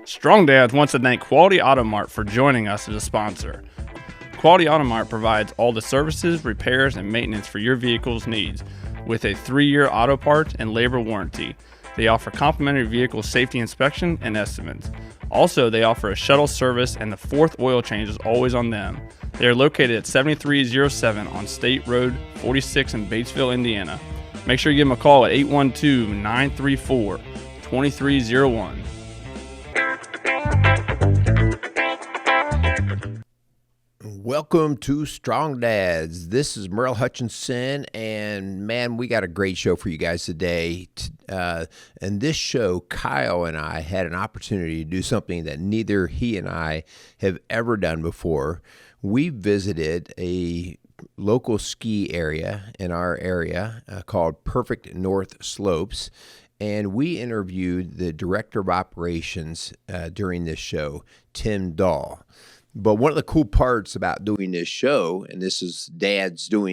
Strong Dads wants to thank Quality Auto Mart for joining us as a sponsor. Quality Auto Mart provides all the services, repairs, and maintenance for your vehicle's needs with a 3-year auto parts and labor warranty. They offer complimentary vehicle safety inspection and estimates. Also, they offer a shuttle service, and the 4th oil change is always on them. They are located at 7307 on State Road 46 in Batesville, Indiana. Make sure you give them a call at 812-934-2301. Welcome to Strong Dads. This is Merle Hutchinson, and man, we got a great show for you guys today. In this show, Kyle and I had an opportunity to do something that neither he and I have ever done before. We visited a local ski area in our area called Perfect North Slopes, and we interviewed the director of operations during this show, Tim Dahl. But one of the cool parts about doing this show, and this is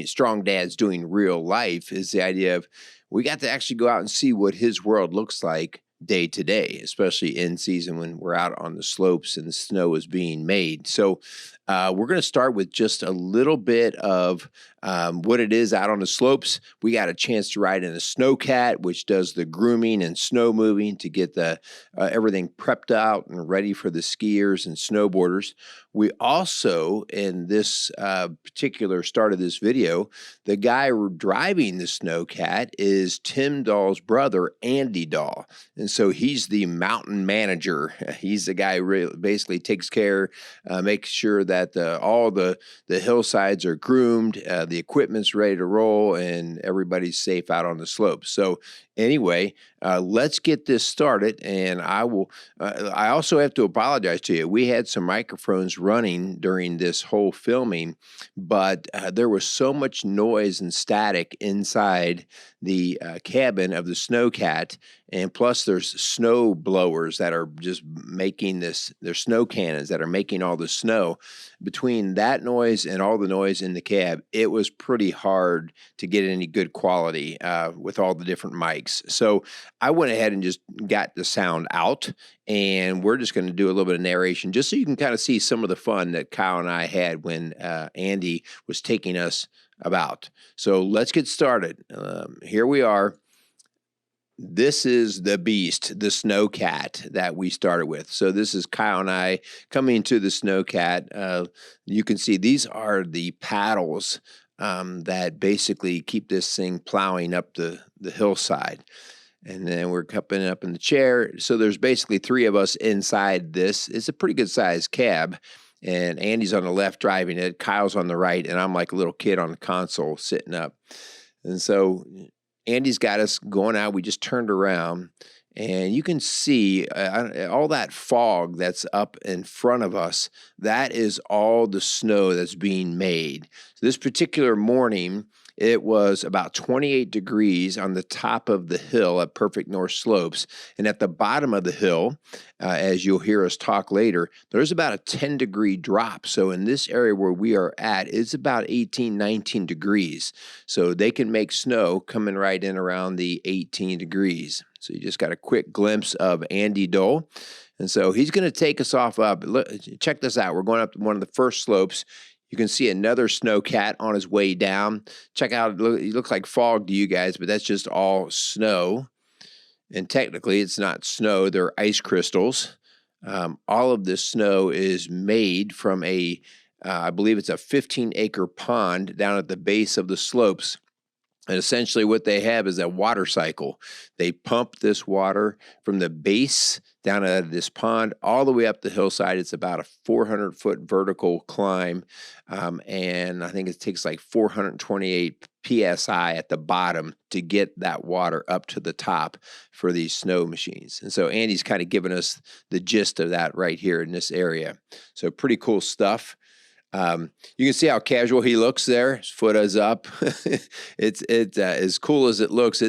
Strong Dads doing real life, is the idea of we got to actually go out and see what his world looks like day to day, especially in season when we're out on the slopes and the snow is being made. So we're going to start with just a little bit of what it is out on the slopes. We got a chance to ride in a snowcat, which does the grooming and snow moving to get the everything prepped out and ready for the skiers and snowboarders. We also, in this particular start of this video, the guy driving the snowcat is Tim Dahl's brother, Andy Dahl. And so he's the mountain manager. He's the guy who basically takes care, makes sure that all the hillsides are groomed, the equipment's ready to roll, and everybody's safe out on the slopes. So anyway, let's get this started, and I also have to apologize to you. We had some microphones running during this whole filming, but there was so much noise and static inside the cabin of the snowcat, and plus there's snow blowers that are just making there's snow cannons that are making all the snow. Between that noise and all the noise in the cab, it was pretty hard to get any good quality with all the different mics. So I went ahead and just got the sound out, and we're just going to do a little bit of narration just so you can kind of see some of the fun that Kyle and I had when Andy was taking us about. So let's get started. Here we are. This is the beast, the snowcat that we started with. So this is Kyle and I coming to the snowcat. You can see these are the paddles that basically keep this thing plowing up the hillside. And then we're cupping up in the chair. So there's basically 3 of us inside this. It's a pretty good sized cab. And Andy's on the left driving it. Kyle's on the right. And I'm like a little kid on the console sitting up. And so Andy's got us going out. We just turned around. And you can see all that fog that's up in front of us. That is all the snow that's being made. So this particular morning, it was about 28 degrees on the top of the hill at Perfect North Slopes. And at the bottom of the hill, as you'll hear us talk later, there's about a 10-degree drop. So in this area where we are at, it's about 18, 19 degrees. So they can make snow coming right in around the 18 degrees. So you just got a quick glimpse of Andy Dahl. And so he's going to take us off up. Look, check this out. We're going up to one of the first slopes. You can see another snowcat on his way down. Check out, it looks like fog to you guys, but that's just all snow. And technically, it's not snow. They're ice crystals. All of this snow is made from I believe it's a 15-acre pond down at the base of the slopes. And essentially what they have is a water cycle. They pump this water from the base down out of this pond all the way up the hillside. It's about a 400-foot vertical climb. And I think it takes like 428 PSI at the bottom to get that water up to the top for these snow machines. And so Andy's kind of giving us the gist of that right here in this area. So pretty cool stuff. You can see how casual he looks there. His foot is up. It's as cool as it looks.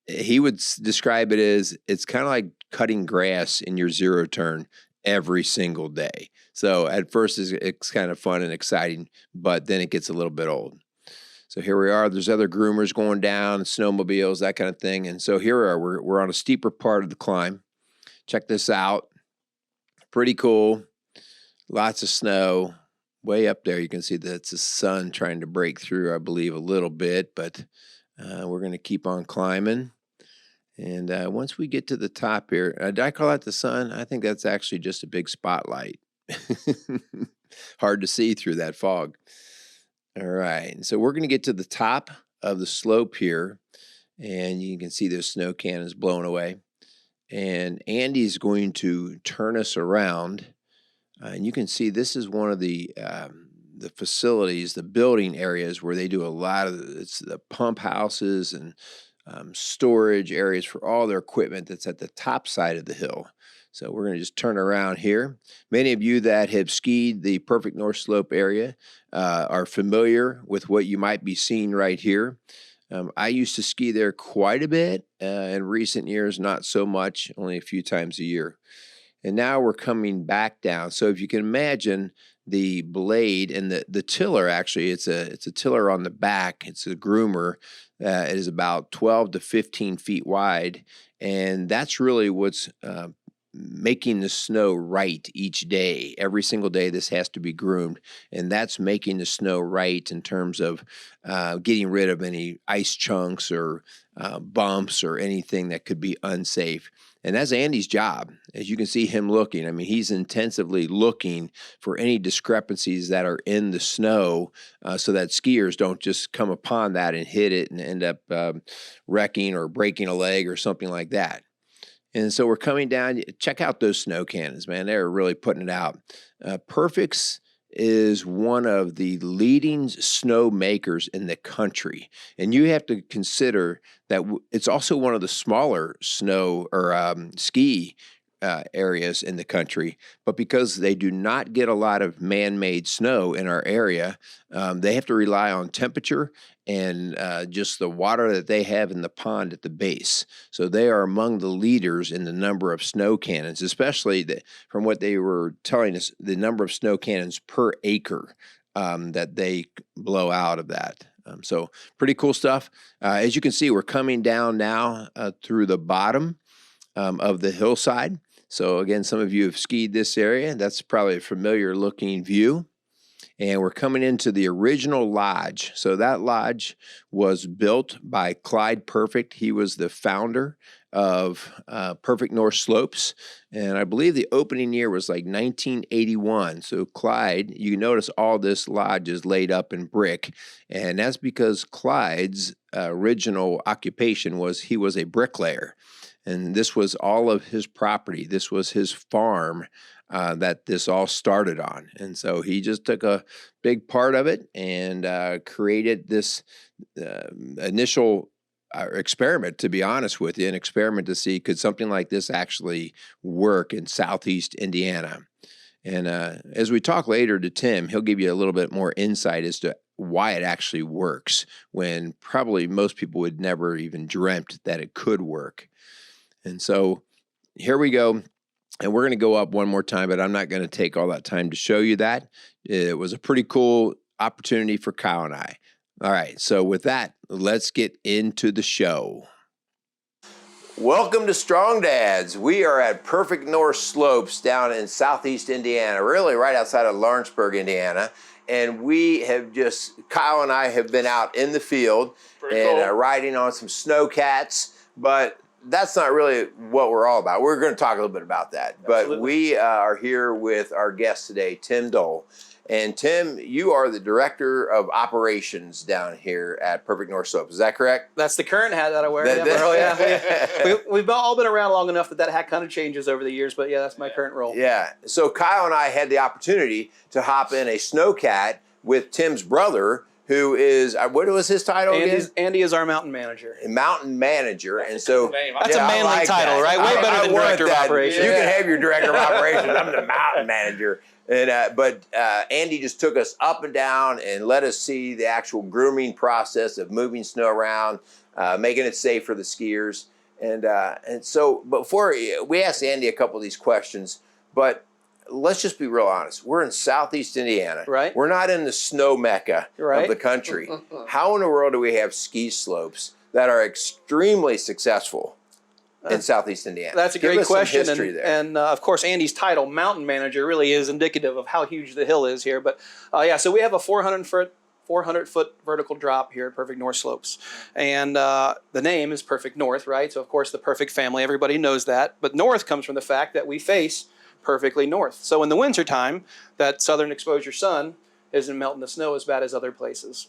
He would describe it as it's kind of like cutting grass in your zero turn every single day. So at first it's kind of fun and exciting, but then it gets a little bit old. So here we are. There's other groomers going down, snowmobiles, that kind of thing. And so here we are. We're on a steeper part of the climb. Check this out. Pretty cool. Lots of snow. Way up there, you can see that's the sun trying to break through, I believe, a little bit. But we're going to keep on climbing. And once we get to the top here, did I call that the sun? I think that's actually just a big spotlight. Hard to see through that fog. All right, and so we're going to get to the top of the slope here, and you can see those snow cannons blowing away. And Andy's going to turn us around, and you can see this is one of the facilities, the building areas where they do a lot of it's the pump houses and storage areas for all their equipment that's at the top side of the hill. So we're going to just turn around here. Many of you that have skied the Perfect North Slope area are familiar with what you might be seeing right here. I used to ski there quite a bit. In recent years, not so much, only a few times a year. And now we're coming back down. So if you can imagine the blade and the tiller, actually, it's a tiller on the back. It's a groomer. It is about 12 to 15 feet wide. And that's really what's making the snow right each day. Every single day, this has to be groomed. And that's making the snow right in terms of getting rid of any ice chunks or bumps or anything that could be unsafe. And that's Andy's job. As you can see him looking, I mean, he's intensively looking for any discrepancies that are in the snow so that skiers don't just come upon that and hit it and end up wrecking or breaking a leg or something like that. And so we're coming down. Check out those snow cannons, man. They're really putting it out. Perfx is one of the leading snow makers in the country. And you have to consider that it's also one of the smaller snow or ski areas in the country. But because they do not get a lot of man-made snow in our area, they have to rely on temperature and just the water that they have in the pond at the base. So they are among the leaders in the number of snow cannons, especially from what they were telling us, the number of snow cannons per acre that they blow out of that. So pretty cool stuff. As you can see, we're coming down now through the bottom of the hillside. So again, some of you have skied this area. That's probably a familiar looking view. And we're coming into the original lodge. So that lodge was built by Clyde Perfect. He was the founder of Perfect North Slopes. And I believe the opening year was like 1981. So Clyde, you notice all this lodge is laid up in brick. And that's because Clyde's original occupation was he was a bricklayer. And this was all of his property. This was his farm that this all started on. And so he just took a big part of it and created this initial experiment, to be honest with you, an experiment to see could something like this actually work in Southeast Indiana. And as we talk later to Tim, he'll give you a little bit more insight as to why it actually works when probably most people would never even dreamt that it could work. And so here we go. And we're going to go up one more time, but I'm not going to take all that time to show you that. It was a pretty cool opportunity for Kyle and I. All right, so with that, let's get into the show. Welcome to Strong Dads. We are at Perfect North Slopes down in Southeast Indiana, really right outside of Lawrenceburg, Indiana. And we have Kyle and I have been out in the field and riding on some snowcats, but that's not really what we're all about. We're going to talk a little bit about that. Absolutely. But we are here with our guest today, Tim Dole. And Tim, you are the Director of Operations down here at Perfect North Slope. Is that correct? That's the current hat that I wear. We've all been around long enough that hat kind of changes over the years. But yeah, that's my current role. Yeah. So Kyle and I had the opportunity to hop in a snowcat with Tim's brother, who is, what was his title again? Andy is our mountain manager. Mountain manager. And so that's a manly title, right? Way better than Director of Operations. You can have your Director of Operations. I'm the mountain manager. And but Andy just took us up and down and let us see the actual grooming process of moving snow around, making it safe for the skiers. And so before we asked Andy a couple of these questions, but let's just be real honest. We're in Southeast Indiana. Right. We're not in the snow mecca Right. of the country. How in the world do we have ski slopes that are extremely successful in Southeast Indiana? That's a Give great us some question. history there. And of course, Andy's title, Mountain Manager, really is indicative of how huge the hill is here. But so we have a 400-foot vertical drop here at Perfect North Slopes. And the name is Perfect North, right? So, of course, the perfect family, everybody knows that. But north comes from the fact that we face perfectly north. So in the wintertime, that southern exposure sun isn't melting the snow as bad as other places.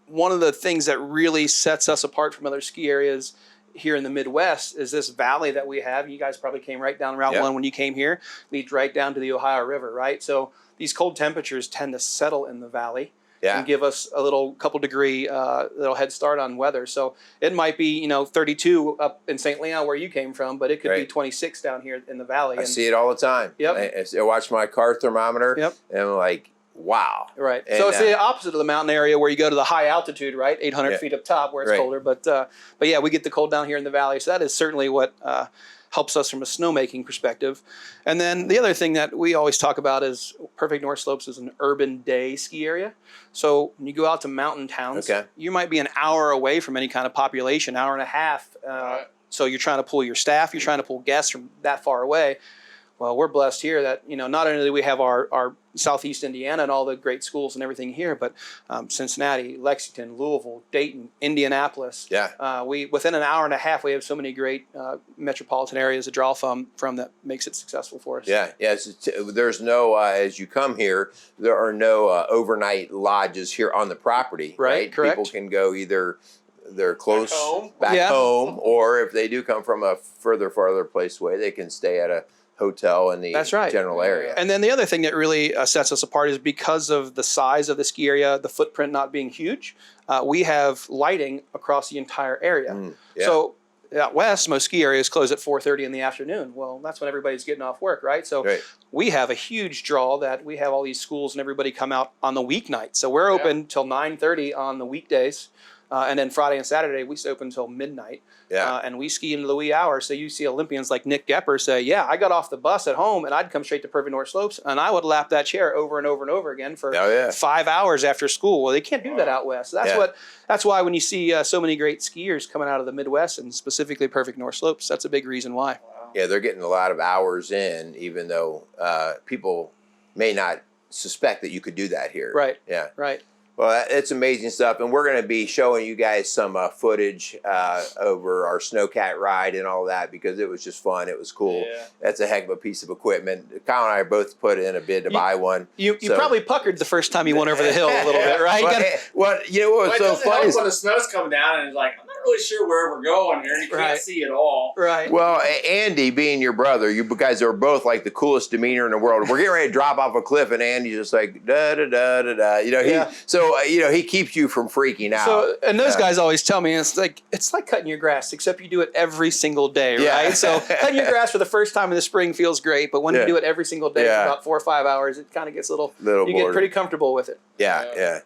One of the things that really sets us apart from other ski areas here in the Midwest is this valley that we have. You guys probably came right down Route 1 when you came here. Leads right down to the Ohio River, right? So these cold temperatures tend to settle in the valley. And give us a couple degree little head start on weather. So it might be 32 up in St. Leon where you came from, but it could be 26 down here in the valley. I see it all the time. Yep. I watch my car thermometer. Yep. And I'm like, wow. Right. And, so it's the opposite of the mountain area where you go to the high altitude, right? 800 feet up top where it's colder. But yeah, we get the cold down here in the valley. So that is certainly what helps us from a snowmaking perspective. And then the other thing that we always talk about is Perfect North Slopes is an urban day ski area. So when you go out to mountain towns, you might be an hour away from any kind of population, hour and a half. So you're trying to pull your staff, you're trying to pull guests from that far away. Well, we're blessed here that, not only do we have our Southeast Indiana and all the great schools and everything here, but Cincinnati, Lexington, Louisville, Dayton, Indianapolis. We within an hour and a half, we have so many great metropolitan areas to draw from that makes it successful for us. There's no, as you come here, there are no overnight lodges here on the property. Right. Correct. People can go either they're close back home, or if they do come from a farther place away, they can stay at a hotel in the general area. And then the other thing that really sets us apart is because of the size of the ski area, the footprint not being huge, we have lighting across the entire area. So out west, most ski areas close at 4:30 in the afternoon. Well, that's when everybody's getting off work, right? So we have a huge draw that we have all these schools and everybody come out on the weeknight. So we're open till 9:30 on the weekdays. And then Friday and Saturday, we stay open until midnight. And we ski into the wee hours. So you see Olympians like Nick Gepper say, I got off the bus at home and I'd come straight to Perfect North Slopes and I would lap that chair over and over and over again for 5 hours after school. Well, they can't do that out west. So that's why when you see so many great skiers coming out of the Midwest and specifically Perfect North Slopes, that's a big reason why. Yeah, they're getting a lot of hours in, even though people may not suspect that you could do that here. Right. Yeah. Right. Well, it's amazing stuff, and we're going to be showing you guys some footage over our snowcat ride and all that because it was just fun. It was cool. That's a heck of a piece of equipment. Kyle and I both put in a bid to buy one. You probably puckered the first time you went over the hill a little bit, right? What was so funny when the snow's coming down and it's like, I'm not really sure where we're going here. You can't see it all. Right. Well, Andy, being your brother, you guys are both like the coolest demeanor in the world. We're getting ready to drop off a cliff, and Andy's just like da da da da da. So he keeps you from freaking out. So, and those guys always tell me it's like cutting your grass, except you do it every single day, right? So cutting your grass for the first time in the spring feels great, but when you do it every single day for about 4 or 5 hours, it kind of gets you get pretty comfortable with it. Yeah.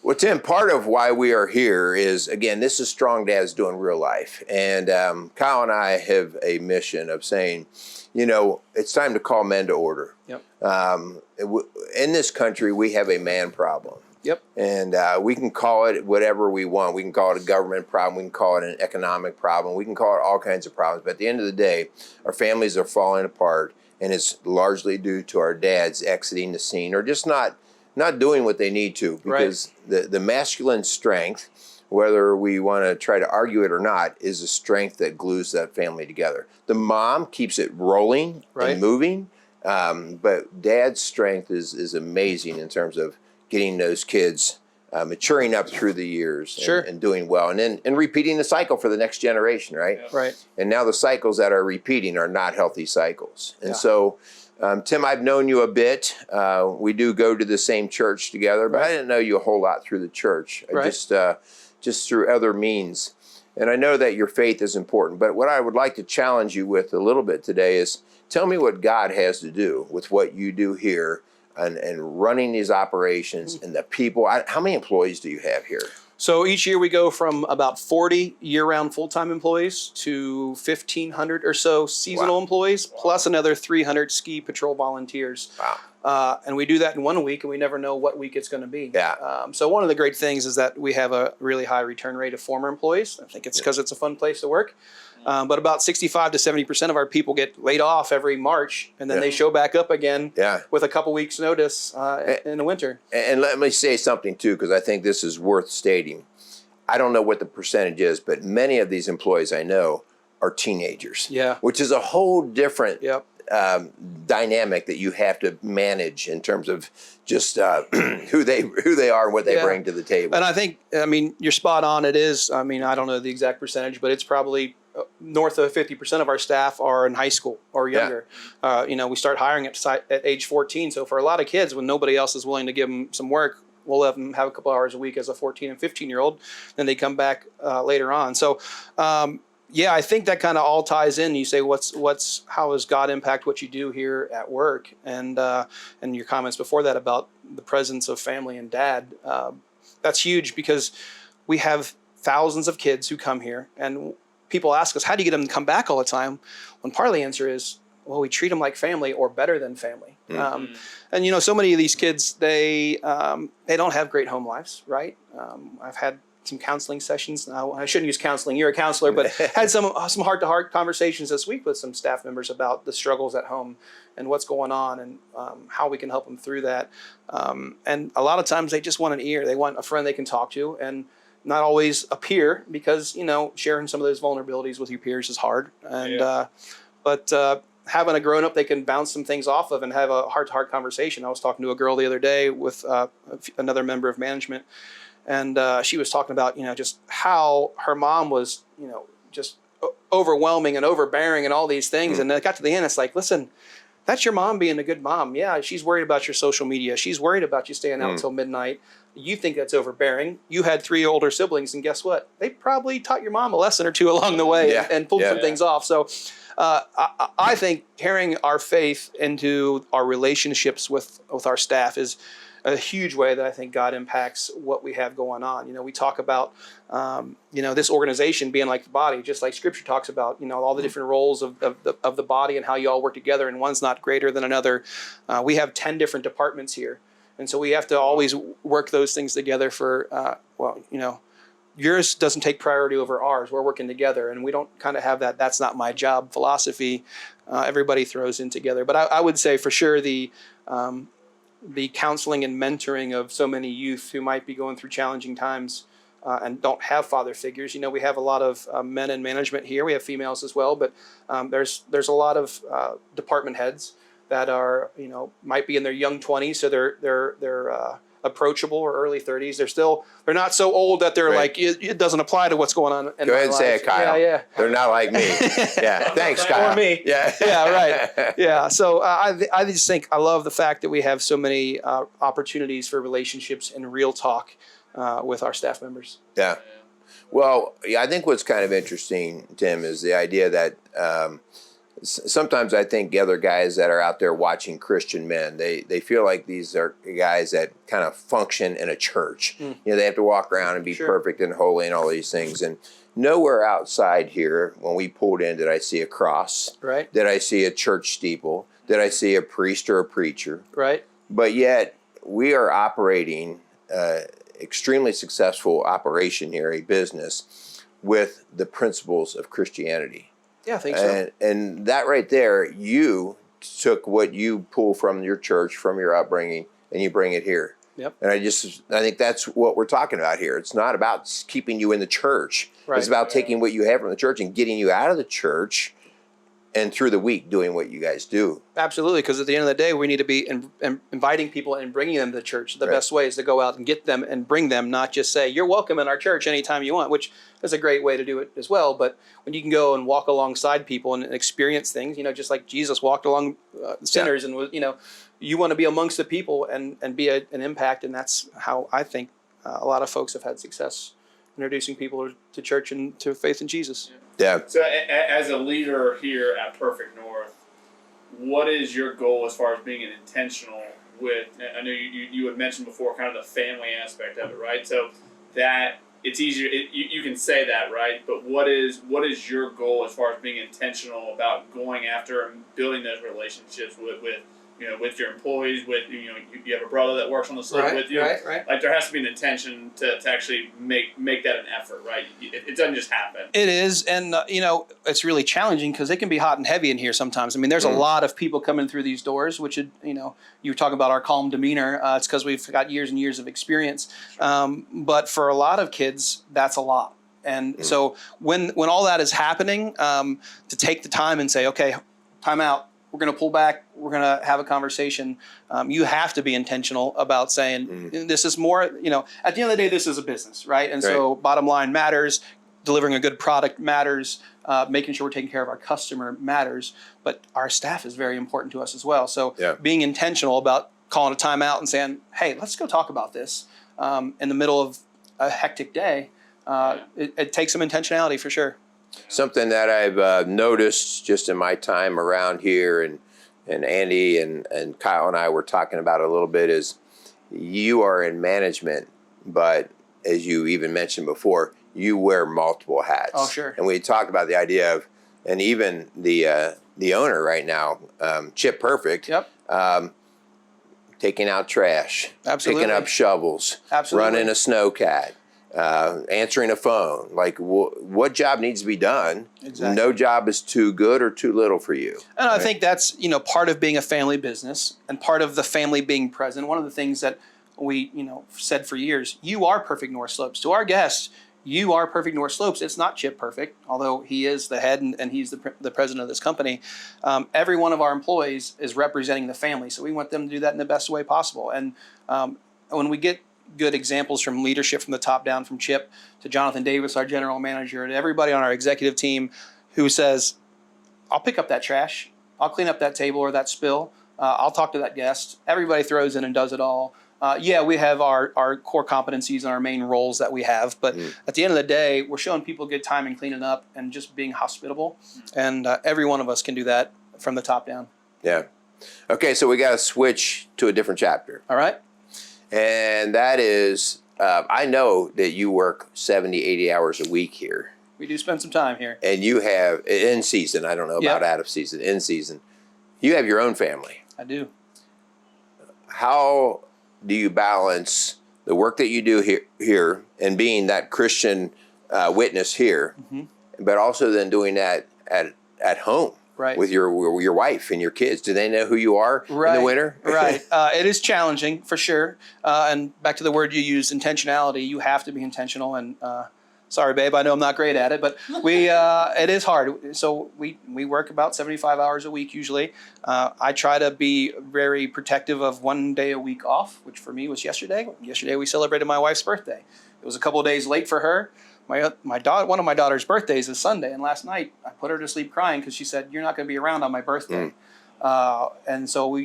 Well, Tim, part of why we are here is, again, this is Strong Dads Doing Real Life. And Kyle and I have a mission of saying, it's time to call men to order. In this country, we have a man problem. And we can call it whatever we want. We can call it a government problem. We can call it an economic problem. We can call it all kinds of problems. But at the end of the day, our families are falling apart, and it's largely due to our dads exiting the scene or just not doing what they need to, because the masculine strength, whether we want to try to argue it or not, is a strength that glues that family together. The mom keeps it rolling and moving, but dad's strength is amazing in terms of getting those kids maturing up through the years and doing well, and then repeating the cycle for the next generation, right? And now the cycles that are repeating are not healthy cycles. And so, Tim, I've known you a bit. We do go to the same church together, but I didn't know you a whole lot through the church. Just through other means. And I know that your faith is important, but what I would like to challenge you with a little bit today is tell me what God has to do with what you do here and running these operations and the people. How many employees do you have here? So each year we go from about 40 year-round full-time employees to 1,500 or so seasonal employees, plus another 300 ski patrol volunteers. Wow. And we do that in 1 week, and we never know what week it's going to be. Yeah. So one of the great things is that we have a really high return rate of former employees. I think it's because it's a fun place to work. But about 65 to 70% of our people get laid off every March, and then they show back up again with a couple weeks' notice in the winter. And let me say something, too, because I think this is worth stating. I don't know what the percentage is, but many of these employees I know are teenagers, which is a whole different dynamic that you have to manage in terms of just who they are and what they bring to the table. And I think, you're spot on. It is. I don't know the exact percentage, but it's probably north of 50% of our staff are in high school or younger. We start hiring at age 14. So for a lot of kids, when nobody else is willing to give them some work, we'll let them have a couple hours a week as a 14 and 15-year-old. Then they come back later on. So, I think that kind of all ties in. You say, how does God impact what you do here at work? And your comments before that about the presence of family and dad, that's huge because we have thousands of kids who come here, and people ask us, how do you get them to come back all the time? When part of the answer is, well, we treat them like family or better than family. Mm-hmm. And so many of these kids, they don't have great home lives, right? I've had some counseling sessions. Now, I shouldn't use counseling. You're a counselor, but had some heart-to-heart conversations this week with some staff members about the struggles at home and what's going on and how we can help them through that. And a lot of times they just want an ear. They want a friend they can talk to, and not always a peer, because sharing some of those vulnerabilities with your peers is hard. And but having a grown-up they can bounce some things off of and have a heart-to-heart conversation. I was talking to a girl the other day with another member of management, and she was talking about just how her mom was just overwhelming and overbearing and all these things. And it got to the end, it's like, listen, that's your mom being a good mom. Yeah, she's worried about your social media. She's worried about you staying out until midnight. You think that's overbearing. You had 3 older siblings, and guess what? They probably taught your mom a lesson or two along the way and pulled some things off. So I think carrying our faith into our relationships with our staff is a huge way that I think God impacts what we have going on. We talk about, this organization being like the body, just like Scripture talks about, all the different roles of the body and how you all work together, and one's not greater than another. We have 10 different departments here. And so we have to always work those things together for, yours doesn't take priority over ours. We're working together, and we don't kind of have that "that's not my job" philosophy. Everybody throws in together. But I would say for sure the counseling and mentoring of so many youth who might be going through challenging times and don't have father figures. We have a lot of men in management here. We have females as well, but there's a lot of department heads that are might be in their young 20s, so they're approachable, or early 30s. They're not so old that they're like it doesn't apply to what's going on in Go ahead and my say life. it, Kyle. Yeah. They're not like me. Yeah, thanks, Kyle. Or me. Yeah, right. Yeah. So I just think I love the fact that we have so many opportunities for relationships and real talk with our staff members. Yeah. Well, I think what's kind of interesting, Tim, is the idea that sometimes I think other guys that are out there watching Christian men, they feel like these are guys that kind of function in a church. They have to walk around and be perfect and holy and all these things. And nowhere outside here, when we pulled in, did I see a cross? Right. Did I see a church steeple? Did I see a priest or a preacher? Right. But yet we are operating extremely successful operation here, a business, with the principles of Christianity. Yeah, I think so. And that right there, you took what you pull from your church, from your upbringing, and you bring it here. Yep. And I think that's what we're talking about here. It's not about keeping you in the church. Right. It's about taking what you have from the church and getting you out of the church and through the week doing what you guys do. Absolutely, because at the end of the day, we need to be inviting people and bringing them to the church. The best way is to go out and get them and bring them, not just say, you're welcome in our church anytime you want, which is a great way to do it as well. But when you can go and walk alongside people and experience things, just like Jesus walked along sinners and was, you want to be amongst the people and be an impact. And that's how I think a lot of folks have had success introducing people to church and to faith in Jesus. Yeah. So as a leader here at Perfect North, what is your goal as far as being intentional with, I know you had mentioned before kind of the family aspect of it, right? So that it's easier. You can say that, right? But what is your goal as far as being intentional about going after and building those relationships with your employees, you have a brother that works on the slope with you. Right. Like there has to be an intention to actually make that an effort, right? It doesn't just happen. It is, and it's really challenging because it can be hot and heavy in here sometimes. I mean, there's a lot of people coming through these doors, which you were talking about our calm demeanor. It's because we've got years and years of experience. But for a lot of kids, that's a lot. And so when all that is happening, to take the time and say, okay, time out. We're going to pull back. We're going to have a conversation. You have to be intentional about saying this is more, at the end of the day, this is a business, right? And so bottom line matters. Delivering a good product matters. Making sure we're taking care of our customer matters. But our staff is very important to us as well. So being intentional about calling a timeout and saying, hey, let's go talk about this in the middle of a hectic day, it takes some intentionality for sure. Something that I've noticed just in my time around here, and Andy and Kyle and I were talking about it a little bit, is you are in management, but as you even mentioned before, you wear multiple hats. Oh, sure. And we talked about the idea of, and even the owner right now, Chip Perfect, taking out trash, Absolutely. picking up shovels, Absolutely. running a snowcat. Answering a phone, like what job needs to be done. Exactly. No job is too good or too little for you. And I think that's, part of being a family business and part of the family being present. One of the things that we, said for years, you are Perfect North Slopes. To our guests, you are Perfect North Slopes. It's not Chip Perfect, although he is the head and he's the president of this company. Every one of our employees is representing the family. So we want them to do that in the best way possible. And when we get good examples from leadership from the top down, from Chip to Jonathan Davis, our general manager, and everybody on our executive team who says, I'll pick up that trash, I'll clean up that table or that spill, I'll talk to that guest. Everybody throws in and does it all. We have our core competencies and our main roles that we have, but at the end of the day, we're showing people good time and cleaning up and just being hospitable, and every one of us can do that from the top down. Yeah. Okay, so we got to switch to a different chapter. All right. And that is, I know that you work 70, 80 hours a week here. We do spend some time here. And you have, in season, I don't know about out of season, in season, you have your own family. I do. How do you balance the work that you do here and being that Christian witness here, but also then doing that at home? Right. With your wife and your kids? Do they know who you are in the winter? Right. It is challenging for sure. And back to the word you used, intentionality. You have to be intentional. And sorry, babe, I know I'm not great at it, but it is hard. So we work about 75 hours a week usually. I try to be very protective of 1 day a week off, which for me was yesterday. Yesterday we celebrated my wife's birthday. It was a couple of days late for her. One of my daughter's birthdays is Sunday, and last night I put her to sleep crying because she said, "You're not going to be around on my birthday." And so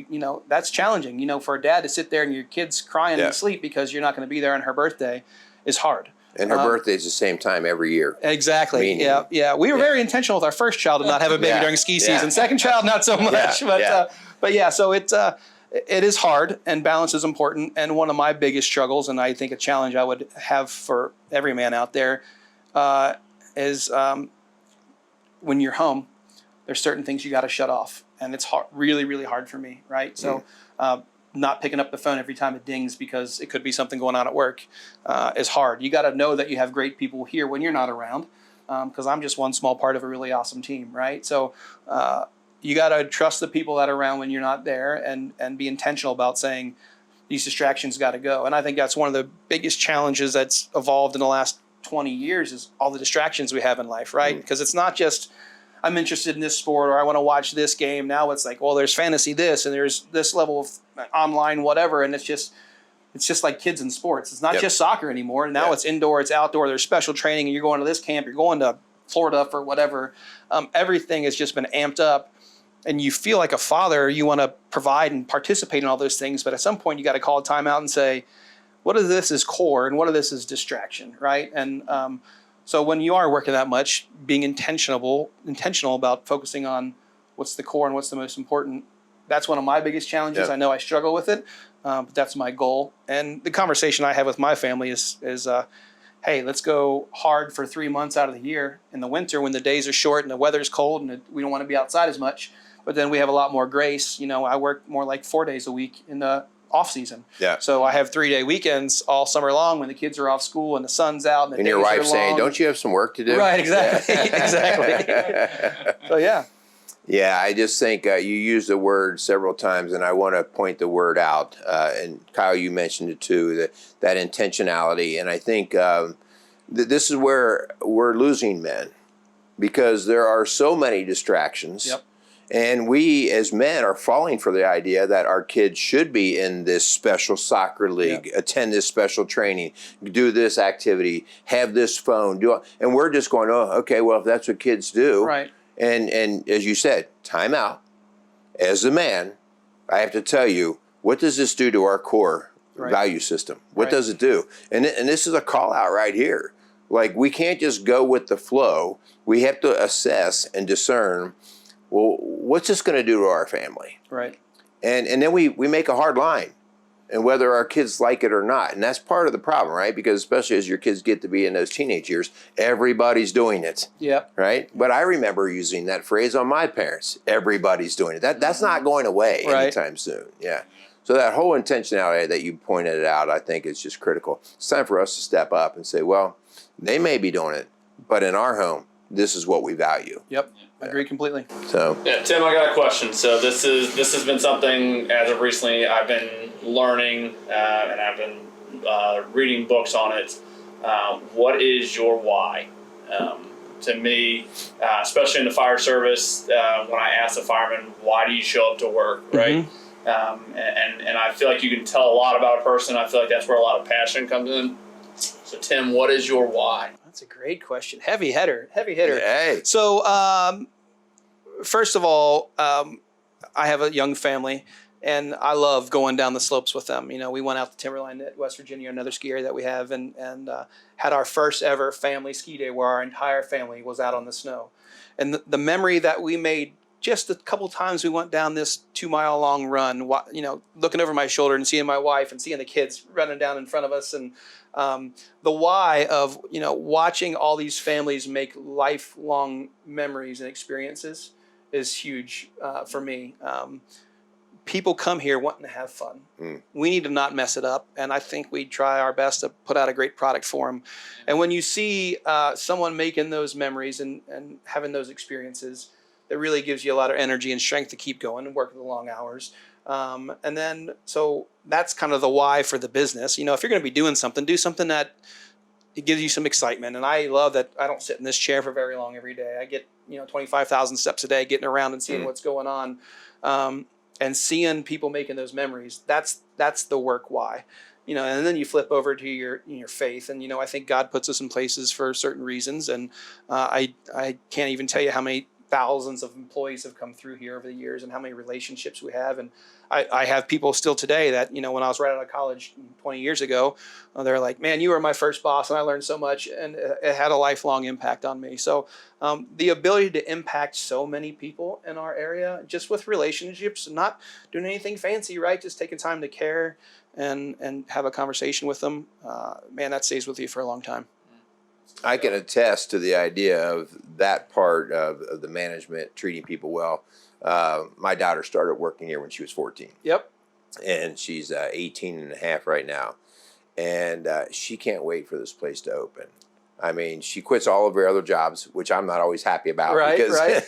that's challenging. For a dad to sit there and your kid's crying and sleep because you're not going to be there on her birthday is hard. And her birthday is the same time every year. Exactly. Yeah. We were very intentional with our first child to not have a baby during ski season. Second child, not so much. So it is hard, and balance is important. And one of my biggest struggles, and I think a challenge I would have for every man out there, is when you're home, there's certain things you got to shut off, and it's hard, really, really hard for me, right? So not picking up the phone every time it dings because it could be something going on at work is hard. You got to know that you have great people here when you're not around, because I'm just one small part of a really awesome team, right? So you got to trust the people that are around when you're not there, and be intentional about saying these distractions got to go. And I think that's one of the biggest challenges that's evolved in the last 20 years is all the distractions we have in life, right? Because it's not just I'm interested in this sport or I want to watch this game. Now it's like, well, there's fantasy this and there's this level of online whatever, and it's just like kids in sports. It's not just soccer anymore. Now it's indoor, it's outdoor. There's special training, and you're going to this camp, you're going to Florida for whatever. Everything has just been amped up. And you feel like a father, you want to provide and participate in all those things, but at some point you got to call a timeout and say, what of this is core and what of this is distraction, right? And so when you are working that much, being intentional about focusing on what's the core and what's the most important, that's one of my biggest challenges. Yep. I know I struggle with it, but that's my goal. And the conversation I have with my family is hey, let's go hard for 3 months out of the year in the winter when the days are short and the weather's cold and we don't want to be outside as much. But then we have a lot more grace. I work more like 4 days a week in the off season. Yeah. So I have 3-day weekends all summer long when the kids are off school and the sun's out and the your days wife are saying, long. "Don't you have some work to do?" Right, exactly. Exactly. So, yeah. Yeah, I just think you used the word several times, and I want to point the word out. And Kyle, you mentioned it too, that intentionality. And I think this is where we're losing men, because there are so many distractions. Yep. And we as men are falling for the idea that our kids should be in this special soccer league, attend this special training, do this activity, have this phone, and we're just going, oh, okay, well, if that's what kids do. Right. And as you said, time out. As a man, I have to tell you, what does this do to our core value system? What does it do? And this is a call out right here. Like, we can't just go with the flow. We have to assess and discern, well, what's this going to do to our family? Right. And then we make a hard line, and whether our kids like it or not. And that's part of the problem, right? Because especially as your kids get to be in those teenage years, everybody's doing it. Yep. Right? But I remember using that phrase on my parents. Everybody's doing it. That's not going away anytime soon. Yeah. So that whole intentionality that you pointed out, I think is just critical. It's time for us to step up and say, well, they may be doing it, but in our home, this is what we value. Yep. I agree completely. So yeah, Tim, I got a question. So this has been something as of recently I've been learning and I've been reading books on it. What is your why? To me, especially in the fire service, when I ask the fireman, why do you show up to work, right? And I feel like you can tell a lot about a person. I feel like that's where a lot of passion comes in. So Tim, what is your why? That's a great question. Heavy hitter. hey. So, first of all, I have a young family, and I love going down the slopes with them. We went out to Timberline at West Virginia, another ski area that we have, and had our first ever family ski day where our entire family was out on the snow. And the memory that we made just a couple times we went down this 2-mile long run, looking over my shoulder and seeing my wife and seeing the kids running down in front of us, and the why of watching all these families make lifelong memories and experiences is huge for me. People come here wanting to have fun. We need to not mess it up, and I think we try our best to put out a great product for them. And when you see someone making those memories and having those experiences, that really gives you a lot of energy and strength to keep going and work the long hours. And then, so that's kind of the why for the business. If you're going to be doing something, do something that it gives you some excitement. And I love that I don't sit in this chair for very long every day. I get 25,000 steps a day, getting around and seeing what's going on, and seeing people making those memories. That's the work why. And then you flip over to your faith, and I think God puts us in places for certain reasons. And I can't even tell you how many thousands of employees have come through here over the years and how many relationships we have. And I have people still today that, when I was right out of college 20 years ago, they're like, man, you were my first boss and I learned so much, and it had a lifelong impact on me. So the ability to impact so many people in our area, just with relationships, not doing anything fancy, right? Just taking time to care and have a conversation with them, man, that stays with you for a long time. I can attest to the idea of that part of the management, treating people well. My daughter started working here when she was 14. Yep. And she's 18 and a half right now. And she can't wait for this place to open. I mean, she quits all of her other jobs, which I'm not always happy about. Because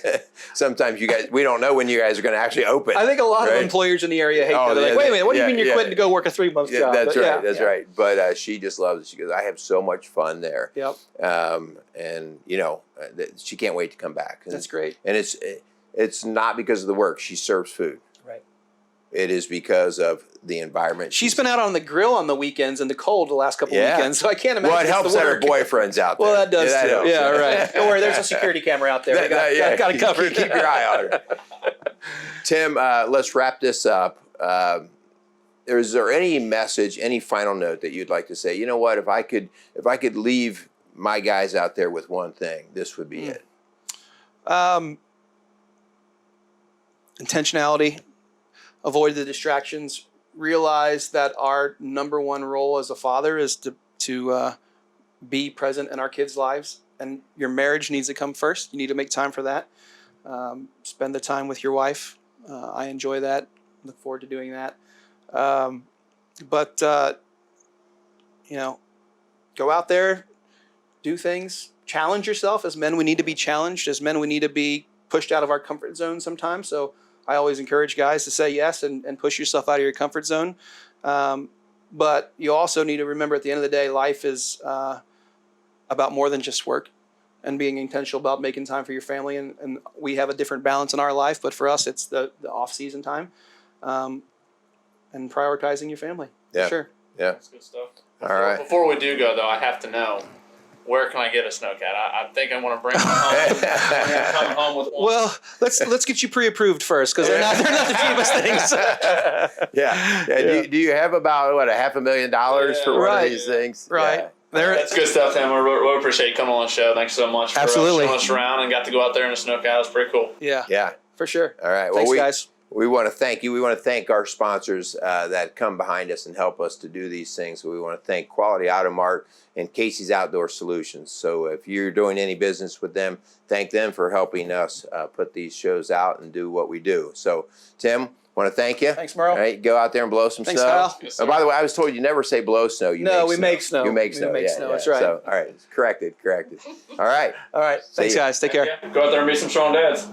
sometimes we don't know when you guys are going to actually open. I think a lot of employers in the area hate that. They're like, wait a minute, what do you mean you're quitting to go work a 3-month job? That's right. That's right. But she just loves it. She goes, I have so much fun there. Yep. And, she can't wait to come back. That's great. And it's not because of the work. She serves food. Right. It is because of the environment. She's been out on the grill on the weekends in the cold the last couple of weekends, so I can't imagine. Well, it helps that her boyfriend's out there. Well, that does too. Helps. Yeah, right. Don't worry, there's a security camera out there. Got it covered. Keep your eye on her. Tim, let's wrap this up. Is there any message, any final note that you'd like to say? You know what? If I could leave my guys out there with one thing, this would be it. Intentionality. Avoid the distractions. Realize that our number one role as a father is to be present in our kids' lives. And your marriage needs to come first. You need to make time for that. Spend the time with your wife. I enjoy that. Look forward to doing that. Go out there, do things, challenge yourself. As men, we need to be challenged. As men, we need to be pushed out of our comfort zone sometimes. So I always encourage guys to say yes and push yourself out of your comfort zone. But you also need to remember at the end of the day, life is about more than just work, and being intentional about making time for your family. And we have a different balance in our life, but for us, it's the off-season time, and prioritizing your family. Yeah. Sure. Yeah. That's good stuff. All right. Before we do go, though, I have to know, where can I get a snowcat? I think I want to bring one home. I'm coming home with one. Well, let's get you pre-approved first, because they're not the cheapest things. Yeah. Yeah. Do you have about $500,000 for one Right. of these things? Right. Yeah. That's good stuff, Tim. We appreciate you coming on the show. Thanks so much for Absolutely. showing us around and got to go out there in a snowcat. It was pretty cool. Yeah. Yeah. For sure. All right. Thanks, Well, guys. we want to thank you. We want to thank our sponsors that come behind us and help us to do these things. We want to thank Quality Auto Mart and Casey's Outdoor Solutions. So if you're doing any business with them, thank them for helping us put these shows out and do what we do. So, Tim, want to thank you. Thanks, Merle. All right, go out there and blow some Thanks, snow. Kyle. Yes, Oh, sir. by the way, I was told you never say blow snow. You No, make we snow. make snow. You make We snow. make yeah, snow, yeah. that's right. So, all right, corrected. All right. All right. Thanks, ya. guys. Take care. Yeah. Go out there and be some strong dads.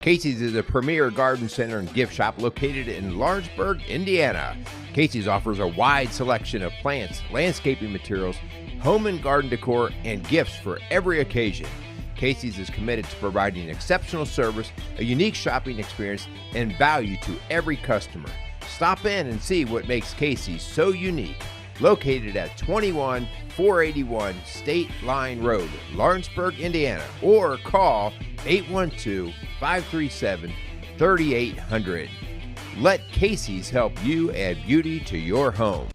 Casey's is a premier garden center and gift shop located in Lawrenceburg, Indiana. Casey's offers a wide selection of plants, landscaping materials, home and garden decor, and gifts for every occasion. Casey's is committed to providing exceptional service, a unique shopping experience, and value to every customer. Stop in and see what makes Casey's so unique. Located at 21481 State Line Road, Lawrenceburg, Indiana, or call 812-537-3800. Let Casey's help you add beauty to your home.